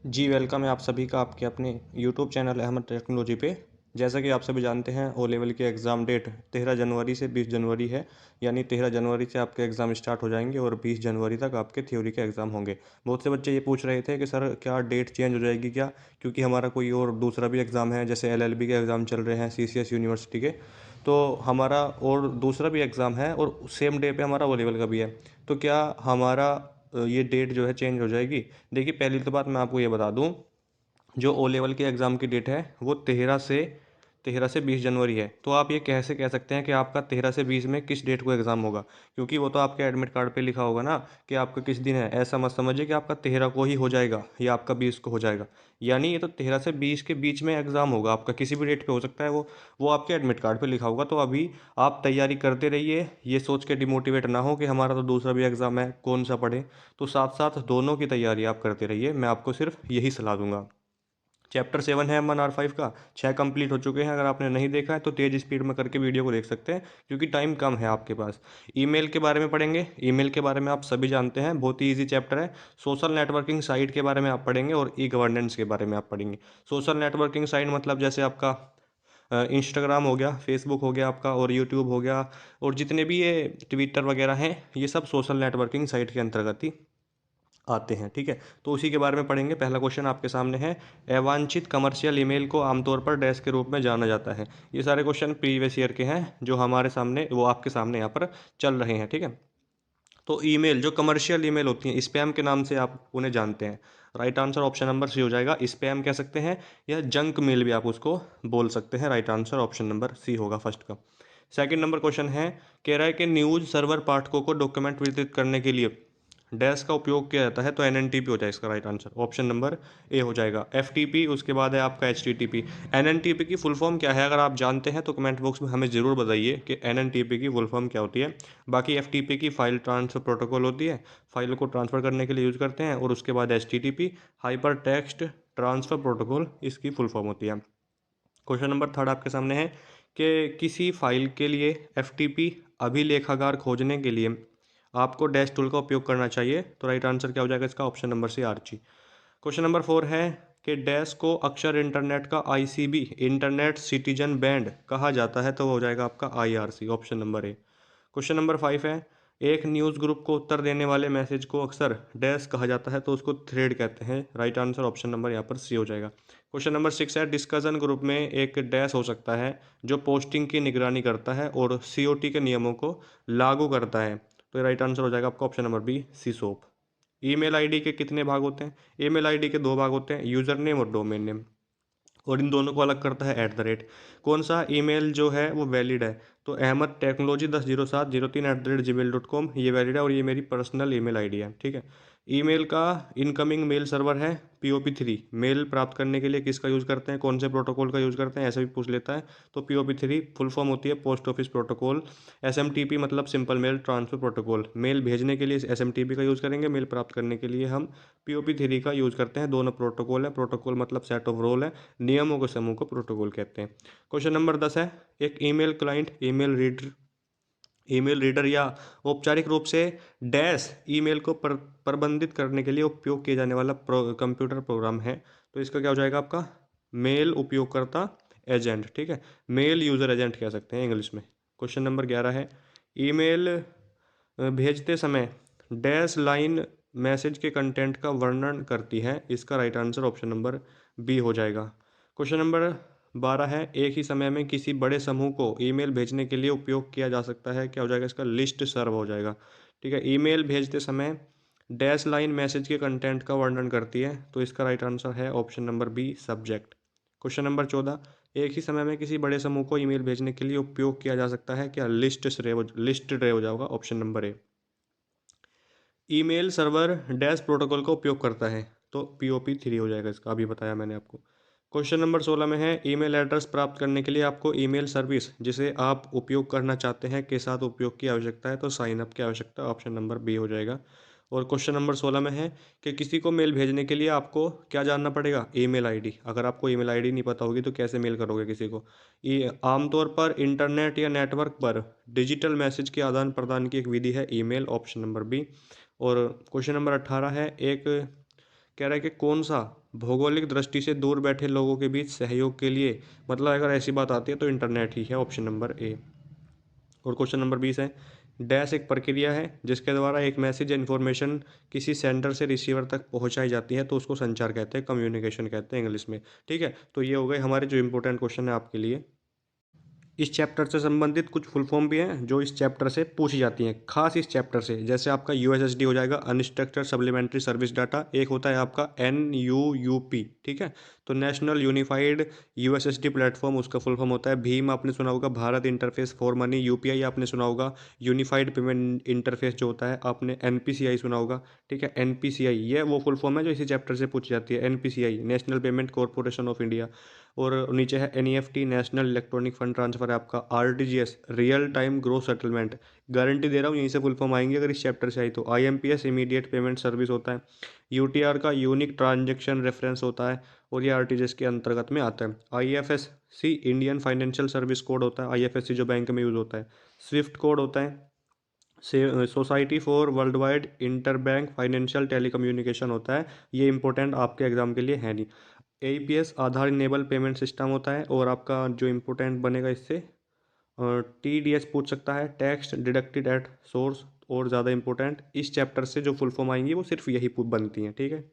जी, welcome है आप सभी का आपके अपने यूट्यूब चैनल अहमद टेक्नोलॉजी पे। जैसा कि आप सभी जानते हैं ओ लेवल के एग्ज़ाम डेट 13 जनवरी से 20 जनवरी है। यानी 13 जनवरी से आपके एग्ज़ाम स्टार्ट हो जाएंगे और 20 जनवरी तक आपके थ्योरी के एग्ज़ाम होंगे। बहुत से बच्चे ये पूछ रहे थे कि सर क्या डेट चेंज हो जाएगी क्या? क्योंकि हमारा कोई और दूसरा भी एग्ज़ाम है, जैसे एलएलबी के एग्ज़ाम चल रहे हैं सीसीएस यूनिवर्सिटी के। तो हमारा और दूसरा भी एग्ज़ाम है और सेम डे पे हमारा ओ लेवल का भी है। तो क्या हमारा ये डेट जो है चेंज हो जाएगी? देखिए, पहली तो बात मैं आपको ये बता दूँ, जो ओ लेवल के एग्ज़ाम की डेट है वो 13 से 20 जनवरी है। तो आप ये कैसे कह सकते हैं कि आपका 13 से 20 में किस डेट को एग्ज़ाम होगा? क्योंकि वो तो आपके एडमिट कार्ड पे लिखा होगा ना कि आपका किस दिन है। ऐसा मत समझिए कि आपका 13 को ही हो जाएगा या आपका 20 को हो जाएगा। यानी ये तो 13 से 20 के बीच में एग्ज़ाम होगा आपका, किसी भी डेट पे हो सकता है वो आपके एडमिट कार्ड पे लिखा होगा। तो अभी आप तैयारी करते रहिए, ये सोच के डिमोटिवेट ना हो कि हमारा तो दूसरा भी एग्ज़ाम है, कौन सा पढ़ें। तो साथ-साथ दोनों की तैयारी आप करते रहिए, मैं आपको सिर्फ़ यही सलाह दूँगा। चैप्टर 7 है MNR5 का, 6 कंप्लीट हो चुके हैं। अगर आपने नहीं देखा है तो तेज़ स्पीड में करके वीडियो को देख सकते हैं, क्योंकि टाइम कम है आपके पास। ईमेल के बारे में पढ़ेंगे। ईमेल के बारे में आप सभी जानते हैं, बहुत ही ईजी चैप्टर है। सोशल नेटवर्किंग साइट के बारे में आप पढ़ेंगे और ई गवर्नेंस के बारे में आप पढ़ेंगे। सोशल नेटवर्किंग साइट मतलब जैसे आपका इंस्टाग्राम हो गया, फेसबुक हो गया आपका, और यूट्यूब हो गया, और जितने भी ये ट्विटर वगैरह हैं, ये सब सोशल नेटवर्किंग साइट के अंतर्गत ही आते हैं। ठीक है, तो उसी के बारे में पढ़ेंगे। पहला क्वेश्चन आपके सामने है, अवांछित कमर्शियल ईमेल को आमतौर पर डैश के रूप में जाना जाता है। ये सारे क्वेश्चन प्रीवियस ईयर के हैं, जो हमारे सामने वो आपके सामने यहाँ पर चल रहे हैं। ठीक है, तो ईमेल जो कमर्शियल ईमेल होती हैं, स्पैम के नाम से आप उन्हें जानते हैं। Right answer option number C हो जाएगा। स्पैम कह सकते हैं या जंक मेल भी आप उसको बोल सकते हैं। Right answer option number C होगा फर्स्ट का। सेकंड नंबर क्वेश्चन है, कह रहा है कि न्यूज़ सर्वर पाठकों को डॉक्यूमेंट वितरित करने के लिए डैश का उपयोग किया जाता है। तो एनएनटीपी हो जाएगा इसका राइट आंसर। ऑप्शन नंबर ए हो जाएगा। एफटीपी, उसके बाद है आपका एचटीटीपी। एनएनटीपी की फुल फॉर्म क्या है? अगर आप जानते हैं तो कमेंट बॉक्स में हमें ज़रूर बताइए कि एनएनटीपी की फुल फॉर्म क्या होती है। बाकी एफटीपी की फाइल ट्रांसफर प्रोटोकॉल होती है, फाइल को ट्रांसफ़र करने के लिए यूज़ करते हैं। और उसके बाद HTTP, hyper text transfer protocol, इसकी फुल फॉर्म होती है। क्वेश्चन नंबर थर्ड आपके सामने है कि किसी फाइल के लिए एफटीपी अभिलेखागार खोजने के लिए आपको डैश टूल का उपयोग करना चाहिए। तो राइट आंसर क्या हो जाएगा इसका? Option number C, Archie. Question number four है कि डैश को अक्षर इंटरनेट का आईसीबी इंटरनेट सिटीजन बैंड कहा जाता है। तो वो हो जाएगा आपका आईआरसी। ऑप्शन नंबर ए। क्वेश्चन नंबर फाइव है, एक न्यूज़ ग्रुप को उत्तर देने वाले मैसेज को अक्सर डैश कहा जाता है। तो उसको थ्रेड कहते हैं। राइट आंसर ऑप्शन नंबर यहाँ पर सी हो जाएगा। क्वेश्चन नंबर सिक्स है, डिस्कशन ग्रुप में एक डैश हो सकता है जो पोस्टिंग की निगरानी करता है और सीओटी के नियमों को लागू करता है। तो राइट आंसर हो जाएगा आपका ऑप्शन नंबर बी, सी सोप। ईमेल आईडी के कितने भाग होते हैं? ईमेल आईडी के दो भाग होते हैं, यूज़र नेम और डोमेन नेम, और इन दोनों को अलग करता है @ कौन सा ईमेल जो है वो वैलिड है? तो अहमद टेक्नोलॉजी 100703@gmail.com, ये वैलिड है और ये मेरी पर्सनल ईमेल आईडी है। ठीक है, ईमेल का इनकमिंग मेल सर्वर है POP3। मेल प्राप्त करने के लिए किसका यूज़ करते हैं, कौन से प्रोटोकॉल का यूज़ करते हैं, ऐसा भी पूछ लेता है। तो POP3 फुल फॉर्म होती है पोस्ट ऑफिस प्रोटोकॉल। SMTP मतलब simple mail transfer protocol. Mail भेजने के लिए SMTP का यूज़ करेंगे, मेल प्राप्त करने के लिए हम POP3 का यूज़ करते हैं। दोनों प्रोटोकॉल है, प्रोटोकॉल मतलब सेट ऑफ रोल है, नियमों के समूह को प्रोटोकॉल कहते हैं। क्वेश्चन नंबर 10 है, एक ईमेल क्लाइंट ईमेल रीडर या औपचारिक रूप से डैश ईमेल को प्रबंधित करने के लिए उपयोग किए जाने वाला कंप्यूटर प्रोग्राम है। तो इसका क्या हो जाएगा आपका? मेल उपयोगकर्ता एजेंट। ठीक है, मेल यूज़र एजेंट कह सकते हैं इंग्लिश में। क्वेश्चन नंबर 11 है, ईमेल भेजते समय डैश लाइन मैसेज के कंटेंट का वर्णन करती है। इसका right answer option number B हो जाएगा। क्वेश्चन नंबर 12 है, एक ही समय में किसी बड़े समूह को ईमेल भेजने के लिए उपयोग किया जा सकता है। क्या हो जाएगा इसका? लिस्ट सर्व हो जाएगा। ठीक है, ईमेल भेजते समय डैश लाइन मैसेज के कंटेंट का वर्णन करती है। तो इसका राइट आंसर है option number B, subject. Question number 14, एक ही समय में किसी बड़े समूह को ईमेल भेजने के लिए उपयोग किया जा सकता है। क्या? लिस्टेड रे हो जाएगा ऑप्शन नंबर ए। ईमेल सर्वर डैश प्रोटोकॉल का उपयोग करता है। तो POP3 हो जाएगा इसका, अभी बताया मैंने आपको। क्वेश्चन नंबर 16 में है, ईमेल एड्रेस प्राप्त करने के लिए आपको ईमेल सर्विस जिसे आप उपयोग करना चाहते हैं के साथ उपयोग की आवश्यकता है। तो साइन अप की आवश्यकता, ऑप्शन नंबर बी हो जाएगा। और क्वेश्चन नंबर 16 में है कि किसी को मेल भेजने के लिए आपको क्या जानना पड़ेगा? Email ID. अगर आपको ईमेल आईडी नहीं पता होगी तो कैसे मेल करोगे किसी को? ये आमतौर पर इंटरनेट या नेटवर्क पर डिजिटल मैसेज के आदान प्रदान की एक विधि है ईमेल, ऑप्शन नंबर बी। और क्वेश्चन नंबर 18 है, एक कह रहा है कि कौन सा भौगोलिक दृष्टि से दूर बैठे लोगों के बीच सहयोग के लिए, मतलब अगर ऐसी बात आती है तो इंटरनेट ही है, ऑप्शन नंबर ए। और क्वेश्चन नंबर 20 है, डैश एक प्रक्रिया है जिसके द्वारा एक मैसेज या इन्फॉर्मेशन किसी सेंडर से रिसीवर तक पहुंचाई जाती है, तो उसको संचार कहते हैं, कम्युनिकेशन कहते हैं इंग्लिश में। ठीक है, तो ये हो गए हमारे जो इंपॉर्टेंट क्वेश्चन है आपके लिए। इस चैप्टर से संबंधित कुछ फुल फॉर्म भी हैं जो इस चैप्टर से पूछी जाती हैं, खास इस चैप्टर से। जैसे आपका यूएसएसडी हो जाएगा, अनस्ट्रक्चर्ड सप्लीमेंट्री सर्विस डाटा। एक होता है आपका एनयूयूपी, ठीक है, तो नेशनल यूनिफाइड यूएसएसडी प्लेटफॉर्म, उसका फुल फॉर्म होता है भीम, आपने सुना होगा, Bharat interface for money. UPI आपने सुना होगा, यूनिफाइड पेमेंट इंटरफेस जो होता है, आपने एनपीसीआई सुना होगा। ठीक है, एनपीसीआई ये वो फुल फॉर्म है जो इसी चैप्टर से पूछी जाती है, NPCI, national payment corporation of India. और नीचे है NEFT, national electronic fund transfer है आपका। RTGS, real time growth settlement, guarantee दे रहा हूँ यहीं से फुल फॉर्म आएंगे अगर इस चैप्टर से आई तो। आईएमपीएस, इमीडिएट पेमेंट सर्विस होता है। यूटीआर का यूनिक ट्रांजेक्शन रेफरेंस होता है और ये आरटीजीएस के अंतर्गत में आता है। IFSC, Indian financial service code होता है, आईएफएससी जो बैंक में यूज़ होता है। स्विफ्ट कोड होता है, से society for world wide inter bank financial telecommunication होता है। ये इंपॉर्टेंट आपके एग्जाम के लिए है नहीं। एईपीएस, आधार इनेबल पेमेंट सिस्टम होता है। और आपका जो इम्पोर्टेंट बनेगा इससे, टीडीएस पूछ सकता है, टैक्स डिडक्टेड एट सोर्स। और ज़्यादा इंपॉर्टेंट इस चैप्टर से जो फुल फॉर्म आएंगी वो सिर्फ यही बनती हैं। ठीक है,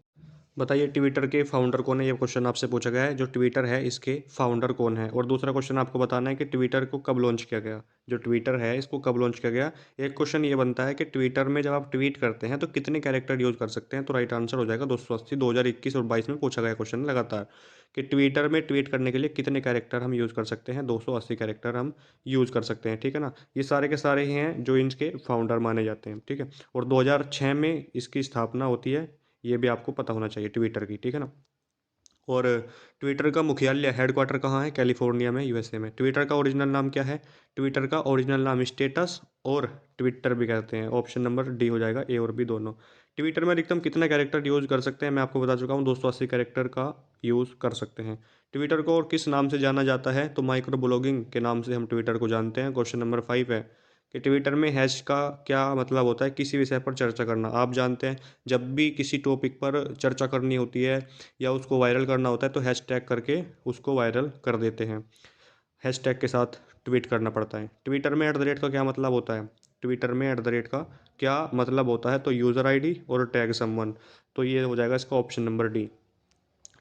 बताइए ट्विटर के फाउंडर कौन है, ये क्वेश्चन आपसे पूछा गया है। जो ट्विटर है इसके फाउंडर कौन है। और दूसरा क्वेश्चन आपको बताना है कि ट्विटर को कब लॉन्च किया गया। जो ट्विटर है इसको कब लॉन्च किया गया। एक क्वेश्चन ये बनता है कि ट्विटर में जब आप ट्वीट करते हैं तो कितने कैरेक्टर यूज़ कर सकते हैं, तो राइट आंसर हो जाएगा 280। 2021 और 22 में पूछा गया क्वेश्चन लगातार कि ट्विटर में ट्वीट करने के लिए कितने कैरेक्टर हम यूज़ कर सकते हैं। 280 कैरेक्टर हम यूज़ कर सकते हैं। ठीक है ना, ये सारे के सारे ही हैं जो इनके फाउंडर माने जाते हैं। ठीक है, और 2006 में इसकी स्थापना होती है, ये भी आपको पता होना चाहिए ट्विटर की। ठीक है ना, और ट्विटर का मुख्यालय हेडक्वार्टर कहाँ है, कैलिफोर्निया में, यूएसए में। ट्विटर का ओरिजिनल नाम क्या है। ट्विटर का ओरिजिनल नाम स्टेटस और ट्विटर भी कहते हैं। ऑप्शन नंबर डी हो जाएगा, ए और बी दोनों। ट्विटर में अधिकतम कितना कैरेक्टर यूज़ कर सकते हैं, मैं आपको बता चुका हूँ, 280 कैरेक्टर का यूज़ कर सकते हैं। ट्विटर को और किस नाम से जाना जाता है, तो माइक्रो ब्लॉगिंग के नाम से हम ट्विटर को जानते हैं। क्वेश्चन नंबर 5 है कि ट्विटर में हैश का क्या मतलब होता है, किसी विषय पर चर्चा करना। आप जानते हैं जब भी किसी टॉपिक पर चर्चा करनी होती है या उसको वायरल करना होता है तो हैशटैग करके उसको वायरल कर देते हैं। हैशटैग के साथ ट्वीट करना पड़ता है। ट्विटर में एट द रेट का क्या मतलब होता है। ट्विटर में एट द रेट का क्या मतलब होता है, तो यूज़र आईडी और टैग समवन। तो ये हो जाएगा इसका ऑप्शन नंबर डी।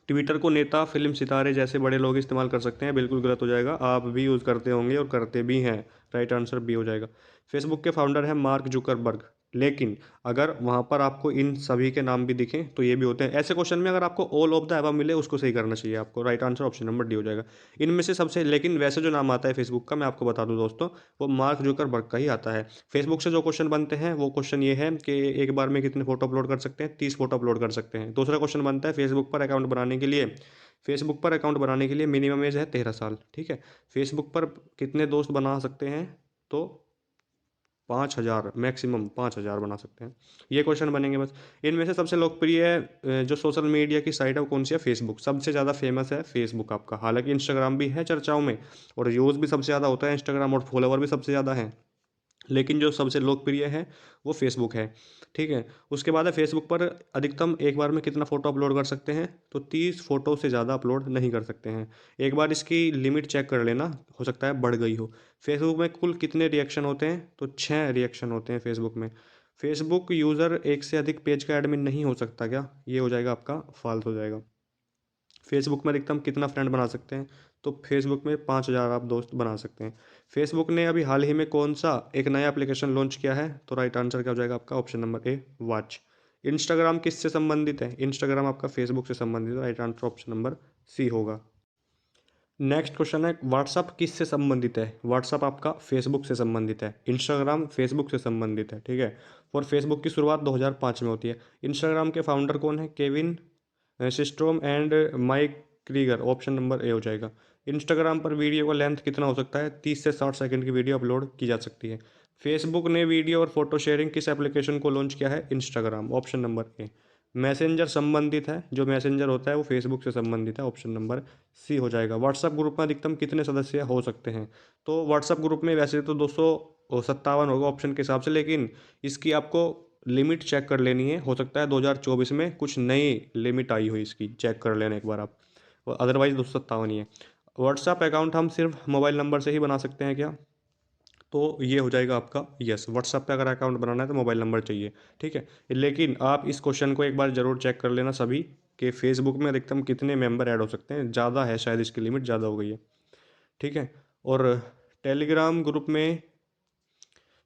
ट्विटर को नेता, फिल्म सितारे जैसे बड़े लोग इस्तेमाल कर सकते हैं, बिल्कुल गलत हो जाएगा। आप भी यूज़ करते होंगे और करते भी हैं, राइट आंसर बी हो जाएगा। फेसबुक के फाउंडर हैं मार्क जुकरबर्ग, लेकिन अगर वहाँ पर आपको इन सभी के नाम भी दिखें तो ये भी होते हैं। ऐसे क्वेश्चन में अगर आपको ऑल ऑफ द अबव मिले उसको सही करना चाहिए आपको, right answer option number D हो जाएगा। इनमें से सबसे, लेकिन वैसे जो नाम आता है फेसबुक का, मैं आपको बता दूं दोस्तों, वो मार्क जुकरबर्ग का ही आता है। फेसबुक से जो क्वेश्चन बनते हैं वो क्वेश्चन ये है कि एक बार में कितने फोटो अपलोड कर सकते हैं, 30 फोटो अपलोड कर सकते हैं। दूसरा क्वेश्चन बनता है फेसबुक पर अकाउंट बनाने के लिए मिनिमम एज है 13 साल। ठीक है, फेसबुक पर कितने दोस्त बना सकते हैं, तो 5,000, मैक्सिमम 5,000 बना सकते हैं। ये क्वेश्चन बनेंगे बस। इनमें से सबसे लोकप्रिय जो सोशल मीडिया की साइट है वो कौन सी है, फेसबुक। सबसे ज़्यादा फेमस है फेसबुक आपका, हालांकि इंस्टाग्राम भी है चर्चाओं में और यूज़ भी सबसे ज़्यादा होता है इंस्टाग्राम और फॉलोवर भी सबसे ज़्यादा है, लेकिन जो सबसे लोकप्रिय है वो फेसबुक है। ठीक है, उसके बाद है फेसबुक पर अधिकतम एक बार में कितना फ़ोटो अपलोड कर सकते हैं, तो 30 फोटो से ज़्यादा अपलोड नहीं कर सकते हैं। एक बार इसकी लिमिट चेक कर लेना, हो सकता है बढ़ गई हो। फेसबुक में कुल कितने रिएक्शन होते हैं, तो 6 रिएक्शन होते हैं फेसबुक में। फेसबुक यूज़र एक से अधिक पेज का एडमिन नहीं हो सकता क्या, ये हो जाएगा आपका फॉल्स हो जाएगा। फेसबुक में अधिकतम कितना फ्रेंड बना सकते हैं, तो फेसबुक में 5,000 आप दोस्त बना सकते हैं। फेसबुक ने अभी हाल ही में कौन सा एक नया एप्लीकेशन लॉन्च किया है, तो राइट आंसर क्या हो जाएगा आपका option number A, watch. Instagram किससे संबंधित है, इंस्टाग्राम आपका फेसबुक से संबंधित है, right answer option number C होगा। नेक्स्ट क्वेश्चन है व्हाट्सअप किससे संबंधित है। व्हाट्सअप आपका फेसबुक से संबंधित है, इंस्टाग्राम फेसबुक से संबंधित है। ठीक है, और फेसबुक की शुरुआत 2005 में होती है। इंस्टाग्राम के फाउंडर कौन है, Kevin Systrom and mic Krieger, option number ए हो जाएगा। इंस्टाग्राम पर वीडियो का लेंथ कितना हो सकता है, 30 से 60 सेकंड की वीडियो अपलोड की जा सकती है। फेसबुक ने वीडियो और फोटो शेयरिंग किस एप्लीकेशन को लॉन्च किया है, इंस्टाग्राम, ऑप्शन नंबर ए। मैसेंजर संबंधित है, जो मैसेंजर होता है वो फेसबुक से संबंधित है, ऑप्शन नंबर सी हो जाएगा। व्हाट्सएप ग्रुप में अधिकतम कितने सदस्य हो सकते हैं, तो व्हाट्सएप ग्रुप में वैसे तो 257 होगा ऑप्शन के हिसाब से, लेकिन इसकी आपको लिमिट चेक कर लेनी है। हो सकता है 2024 में कुछ नई लिमिट आई हो इसकी, चेक कर लेना एक बार आप। अदरवाइज़ 257 ही है। व्हाट्सएप अकाउंट हम सिर्फ मोबाइल नंबर से ही बना सकते हैं क्या? तो ये हो जाएगा आपका यस। व्हाट्सएप पे अगर अकाउंट बनाना है तो मोबाइल नंबर चाहिए, ठीक है। लेकिन आप इस क्वेश्चन को एक बार ज़रूर चेक कर लेना सभी, कि फेसबुक में अधिकतम कितने मेंबर ऐड हो सकते हैं। ज़्यादा है शायद, इसकी लिमिट ज़्यादा हो गई है, ठीक है। और टेलीग्राम ग्रुप में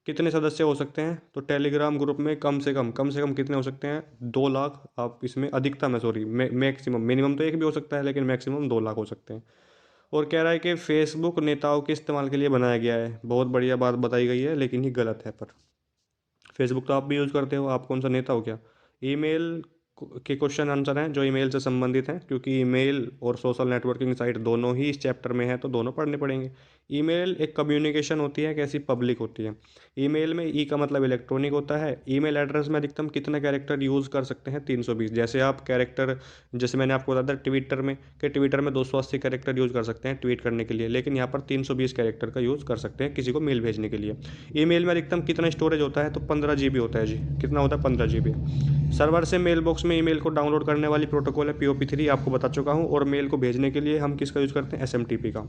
कितने सदस्य हो सकते हैं? तो टेलीग्राम ग्रुप में कम से कम कितने हो सकते हैं? 2 लाख। आप इसमें अधिकतम है, सॉरी, मैक्सिमम, मिनिमम तो एक भी हो सकता है लेकिन मैक्सिमम 2 लाख हो सकते हैं। और कह रहा है कि फेसबुक नेताओं के इस्तेमाल के लिए बनाया गया है। बहुत बढ़िया बात बताई गई है, लेकिन ये गलत है। पर फेसबुक तो आप भी यूज़ करते हो, आप कौन सा नेता हो क्या? ईमेल के क्वेश्चन आंसर हैं जो ईमेल से संबंधित हैं, क्योंकि ईमेल और सोशल नेटवर्किंग साइट दोनों ही इस चैप्टर में है तो दोनों पढ़ने पड़ेंगे। ईमेल एक कम्युनिकेशन होती है, कैसी पब्लिक होती है। ईमेल में ई का मतलब इलेक्ट्रॉनिक होता है। ईमेल एड्रेस में अधिकतम कितने कैरेक्टर यूज़ कर सकते हैं? 320। जैसे आप कैरेक्टर, जैसे मैंने आपको बताया था ट्विटर में, कि ट्विटर में 280 कैरेक्टर यूज़ कर सकते हैं ट्वीट करने के लिए, लेकिन यहाँ पर 320 कैरेक्टर का यूज़ कर सकते हैं किसी को मेल भेजने के लिए। ईमेल में अधिकतम कितना स्टोरेज होता है? तो 15 GB होता है जी। कितना होता है? 15 GB। सर्वर से मेल बॉक्स में ईमेल को डाउनलोड करने वाली प्रोटोकॉल है POP3, आपको बता चुका हूँ। और मेल को भेजने के लिए हम किसका यूज़ करते हैं? SMTP का।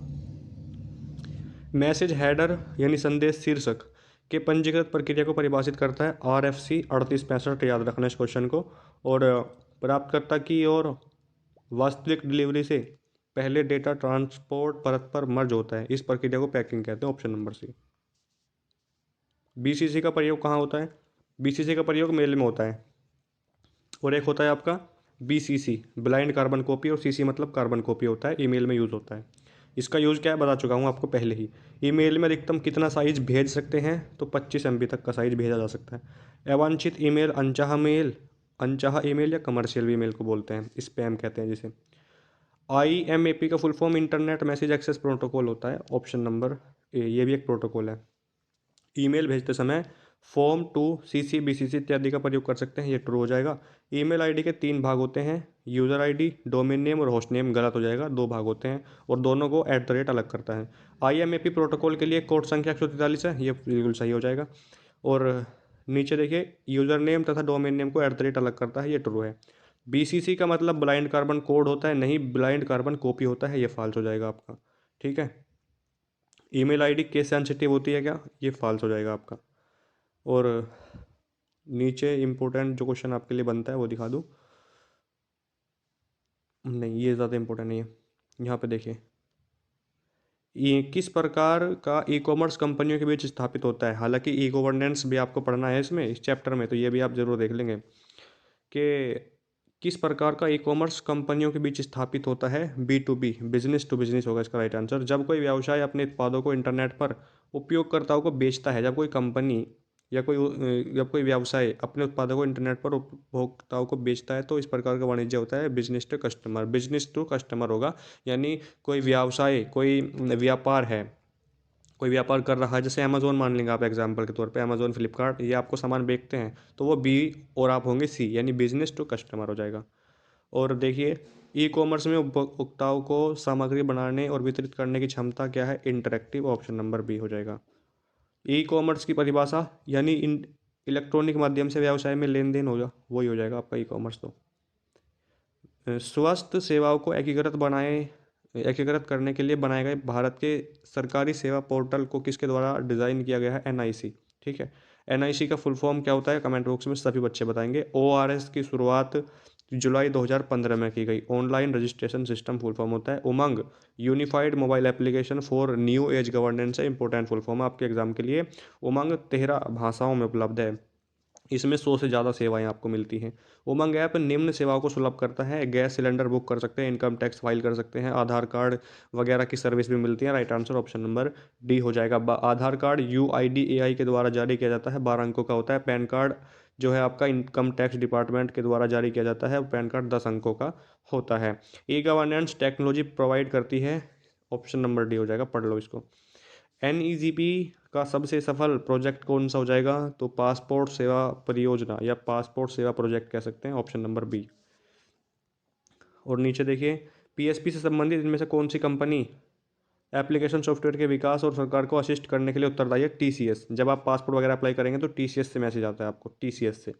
मैसेज हेडर यानी संदेश शीर्षक के पंजीकृत प्रक्रिया को परिभाषित करता है RFC 3865। याद रखना इस क्वेश्चन को। और प्राप्तकर्ता की और वास्तविक डिलीवरी से पहले डेटा ट्रांसपोर्ट परत पर मर्ज होता है, इस प्रक्रिया को पैकिंग कहते हैं। ऑप्शन नंबर सी। BCC का प्रयोग कहाँ होता है? BCC का प्रयोग मेल में होता है। और एक होता है आपका BCC, ब्लाइंड कार्बन कॉपी, और CC मतलब कार्बन कॉपी होता है, ईमेल में यूज़ होता है। इसका यूज़ क्या है बता चुका हूँ आपको पहले ही। ईमेल में अधिकतम कितना साइज भेज सकते हैं? तो 25 MB तक का साइज भेजा जा सकता है। अवांछित ईमेल, अनचाहा ईमेल या कमर्शियल ईमेल को बोलते हैं, स्पैम कहते हैं जिसे। IMAP का full form internet message access protocol होता है। ऑप्शन नंबर ए, ये भी एक प्रोटोकॉल है। ईमेल भेजते समय फॉर्म टू CC BCC इत्यादि का प्रयोग कर सकते हैं, ये ट्रू हो जाएगा। ईमेल आईडी के 3 भाग होते हैं, यूज़र आईडी, डोमेन नेम और होस्ट नेम। गलत हो जाएगा, 2 भाग होते हैं और दोनों को @ अलग करता है। IMAP प्रोटोकॉल के लिए कोड संख्या 143 है, ये बिल्कुल सही हो जाएगा। और नीचे देखिए, यूज़र नेम तथा डोमेन नेम को @ अलग करता है, ये ट्रू है। BCC का मतलब ब्लाइंड कार्बन कोड होता है, नहीं ब्लाइंड कार्बन कॉपी होता है, ये फॉल्स हो जाएगा आपका, ठीक है। ईमेल आईडी केस सेंसिटिव होती है क्या? ये फॉल्स हो जाएगा आपका। और नीचे इम्पोर्टेंट जो क्वेश्चन आपके लिए बनता है वो दिखा दूँ? नहीं, ये ज़्यादा इम्पोर्टेंट नहीं है। यहाँ पे देखिए, ये किस प्रकार का ई-कॉमर्स कंपनियों के बीच स्थापित होता है? हालांकि ई गवर्नेंस भी आपको पढ़ना है इसमें, इस चैप्टर में, तो ये भी आप जरूर देख लेंगे कि किस प्रकार का ई-कॉमर्स कंपनियों के बीच स्थापित होता है। B2B, बिजनेस टू बिजनेस होगा इसका राइट आंसर। जब कोई व्यवसाय अपने उत्पादों को इंटरनेट पर उपयोगकर्ताओं को बेचता है, जब कोई कंपनी या जब कोई व्यवसाय अपने उत्पादों को इंटरनेट पर उपभोक्ताओं को बेचता है, तो इस प्रकार का वाणिज्य होता है बिजनेस टू कस्टमर होगा। यानी कोई व्यवसाय, कोई व्यापार है, कोई व्यापार कर रहा है, जैसे अमेजोन मान लेंगे आप एग्जांपल के तौर पे, अमेजोन, फ्लिपकार्ट, ये आपको सामान बेचते हैं, तो वो B और आप होंगे C, यानी बिजनेस टू कस्टमर हो जाएगा। और देखिए, ई कॉमर्स में उपभोक्ताओं को सामग्री बनाने और वितरित करने की क्षमता क्या है? इंटरेक्टिव। ऑप्शन नंबर B हो जाएगा। ई कॉमर्स की परिभाषा यानी इलेक्ट्रॉनिक माध्यम से व्यवसाय में लेन देन होगा, वही हो जाएगा आपका ई कॉमर्स। तो स्वास्थ्य सेवाओं को एकीकृत करने के लिए बनाए गए भारत के सरकारी सेवा पोर्टल को किसके द्वारा डिज़ाइन किया गया है? NIC, ठीक है। NIC का फुल फॉर्म क्या होता है? कमेंट बॉक्स में सभी बच्चे बताएंगे। ORS की शुरुआत जुलाई 2015 में की गई। Online registration system full form होता है। Umang unified mobile application for new age governance है, इंपॉर्टेंट फुल फॉर्म आपके एग्जाम के लिए। उमंग 13 भाषाओं में उपलब्ध है। इसमें 100 से ज़्यादा सेवाएं आपको मिलती हैं। उमंग ऐप निम्न सेवाओं को सुलभ करता है। गैस सिलेंडर बुक कर सकते हैं, इनकम टैक्स फाइल कर सकते हैं, आधार कार्ड वगैरह की सर्विस भी मिलती है। Right answer option number D हो जाएगा। आधार कार्ड UIDAI के द्वारा जारी किया जाता है, 12 अंकों का होता है। पैन कार्ड जो है आपका इनकम टैक्स डिपार्टमेंट के द्वारा जारी किया जाता है, पैन कार्ड 10 अंकों का होता है। ई गवर्नेंस टेक्नोलॉजी प्रोवाइड करती है। ऑप्शन नंबर D हो जाएगा, पढ़ लो इसको। NEGP का सबसे सफल प्रोजेक्ट कौन सा हो जाएगा? तो पासपोर्ट सेवा परियोजना या पासपोर्ट सेवा प्रोजेक्ट कह सकते हैं, ऑप्शन नंबर B। और नीचे देखिए, PSP से संबंधित इनमें से कौन सी कंपनी एप्लीकेशन सॉफ्टवेयर के विकास और सरकार को असिस्ट करने के लिए उत्तरदायी है टीसीएस। जब आप पासपोर्ट वगैरह अप्लाई करेंगे तो टीसीएस से मैसेज आता है आपको, टीसीएस से।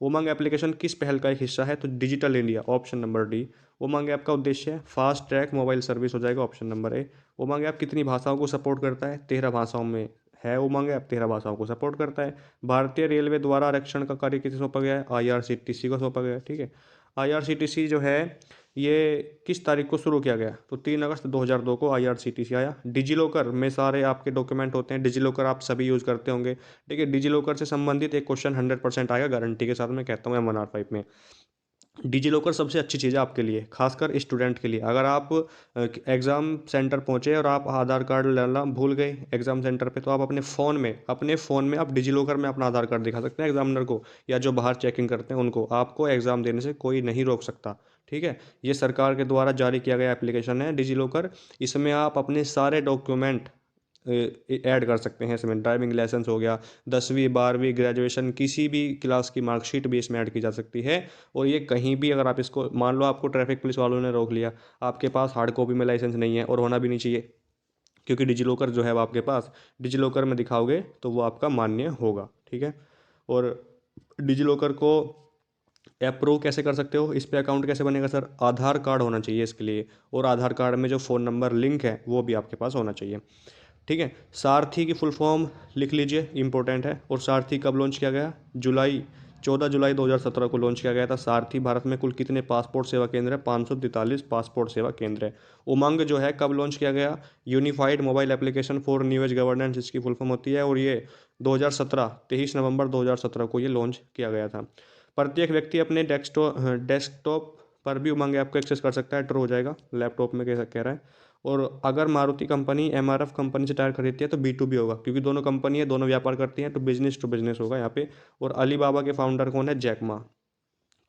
उमंग एप्लीकेशन किस पहल का एक हिस्सा है? तो digital India, option number D. Umang app का उद्देश्य है फास्ट ट्रैक मोबाइल सर्विस हो जाएगा, option number A. Umang app कितनी भाषाओं को सपोर्ट करता है? 13 भाषाओं में है उमंग ऐप, 13 भाषाओं को सपोर्ट करता है। भारतीय रेलवे द्वारा आरक्षण का कार्य किसे सौंपा गया है? आईआरसीटीसी को सौंपा गया है, ठीक है। आईआरसीटीसी जो है ये किस तारीख को शुरू किया गया? तो 3 अगस्त 2002 को आईआरसीटीसी आया। डिजिलॉकर में सारे आपके डॉक्यूमेंट होते हैं, डिजिलॉकर आप सभी यूज़ करते होंगे, ठीक है। डिजिलॉकर से संबंधित एक क्वेश्चन 100% आएगा गारंटी के साथ, मैं कहता हूँ M1R5 में। डिजिलॉकर सबसे अच्छी चीज़ है आपके लिए, खासकर स्टूडेंट के लिए। अगर आप एग्ज़ाम सेंटर पहुंचे और आप आधार कार्ड लाना भूल गए एग्ज़ाम सेंटर पे, तो आप अपने फ़ोन में आप डिजिलॉकर में अपना आधार कार्ड दिखा सकते हैं एग्जामिनर को, या जो बाहर चेकिंग करते हैं उनको। आपको एग्ज़ाम देने से कोई नहीं रोक सकता, ठीक है। ये सरकार के द्वारा जारी किया गया एप्लीकेशन है डिजिलॉकर। इसमें आप अपने सारे डॉक्यूमेंट ऐड कर सकते हैं। इसमें ड्राइविंग लाइसेंस हो गया, 10वीं 12वीं ग्रेजुएशन किसी भी क्लास की मार्कशीट भी इसमें ऐड की जा सकती है। और ये कहीं भी अगर आप इसको, मान लो आपको ट्रैफिक पुलिस वालों ने रोक लिया, आपके पास हार्ड कॉपी में लाइसेंस नहीं है, और होना भी नहीं चाहिए, क्योंकि डिजिलॉकर जो है वो आपके पास डिजिलॉकर में दिखाओगे तो वो आपका मान्य होगा, ठीक है। और डिजिलॉकर को अप्रूव कैसे कर सकते हो, इस पे अकाउंट कैसे बनेगा सर? आधार कार्ड होना चाहिए इसके लिए, और आधार कार्ड में जो फ़ोन नंबर लिंक है वो भी आपके पास होना चाहिए, ठीक है। सारथी की फुल फॉर्म लिख लीजिए, इंपॉर्टेंट है। और सारथी कब लॉन्च किया गया? 14 जुलाई 2017 को लॉन्च किया गया था सारथी। भारत में कुल कितने पासपोर्ट सेवा केंद्र है? 543 पासपोर्ट सेवा केंद्र है। उमंग जो है कब लॉन्च किया गया? Unified mobile application for new age governance, इसकी फुल फॉर्म होती है। और ये 2017 23 नवंबर 2017 को ये लॉन्च किया गया था। प्रत्येक व्यक्ति अपने डेस्कटॉप पर भी उमंग ऐप को एक्सेस कर सकता है, ट्रू हो जाएगा, लैपटॉप में कैसा कह रहा है। और अगर मारुति कंपनी एमआरएफ कंपनी से टायर खरीदती है तो B2B होगा, क्योंकि दोनों कंपनी है, दोनों व्यापार करती हैं, तो बिजनेस टू बिजनेस होगा यहाँ पे। और अलीबाबा के फाउंडर कौन है? जैकमा।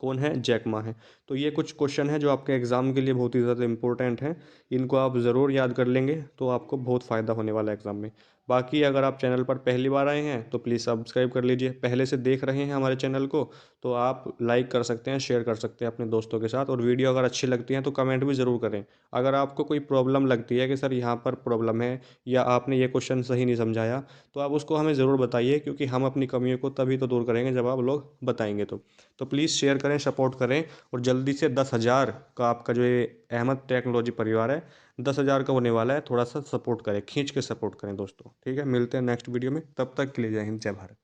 कौन है? जैकमा है। तो ये कुछ क्वेश्चन है जो आपके एग्जाम के लिए बहुत ही ज़्यादा इंपॉर्टेंट हैं। इनको आप ज़रूर याद कर लेंगे तो आपको बहुत फ़ायदा होने वाला है एग्जाम में। बाकी अगर आप चैनल पर पहली बार आए हैं तो प्लीज़ सब्सक्राइब कर लीजिए। पहले से देख रहे हैं हमारे चैनल को तो आप लाइक कर सकते हैं, शेयर कर सकते हैं अपने दोस्तों के साथ। और वीडियो अगर अच्छी लगती है तो कमेंट भी ज़रूर करें। अगर आपको कोई प्रॉब्लम लगती है कि सर यहाँ पर प्रॉब्लम है, या आपने ये क्वेश्चन सही नहीं समझाया, तो आप उसको हमें ज़रूर बताइए, क्योंकि हम अपनी कमियों को तभी तो दूर करेंगे जब आप लोग बताएंगे तो प्लीज़ शेयर करें, सपोर्ट करें। और जल्दी से 10,000 का आपका जो ये अहमद टेक्नोलॉजी परिवार है, 10,000 का होने वाला है। थोड़ा सा सपोर्ट करें, खींच के सपोर्ट करें दोस्तों, ठीक है। मिलते हैं नेक्स्ट वीडियो में, तब तक के लिए जय हिंद, जय भारत।